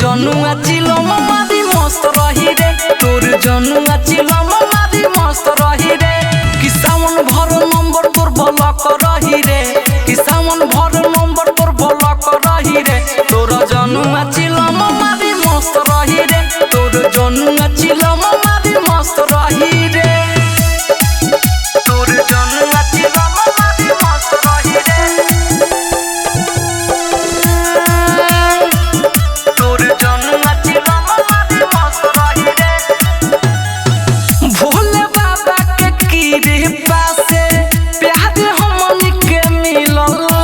जनुआ चिलम मारी मस्त रही रे तोर जनुआ चिलम मारी मस्त रही रे कि सावन भर नंबर तोर ब्लॉक रही रे कि सावन भर नंबर तोर ब्लॉक रही रे तोर जनुआ चिलम मारी मस्त रही रे तोर जनुआ चिलम मारी मस्त रही रे तोर जनुआ चिलम मारी मस्त रही रे जनुआ चिलम मारी मस्त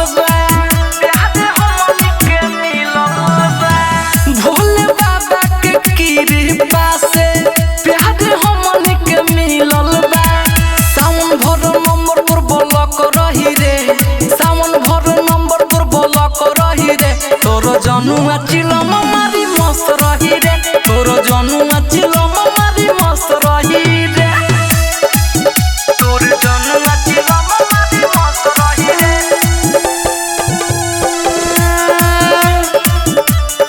रही रे तोर जनुआ चिलम मारी मस्त रही रे तोर जनुआ चिलम मारी मस्त रही रे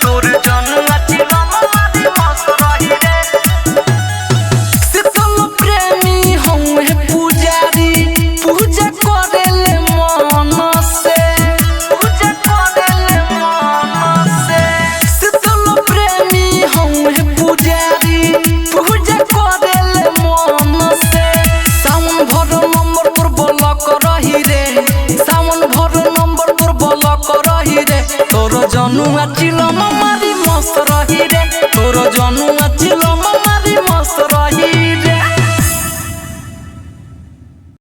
तोर जनुआ चिलम मारी मस्त रही रे शीतल प्रेमी हमें पुजारी पूजा करेले मन से तोर जनुआ चिलम मारी मस्त रही रे तोर जनुआ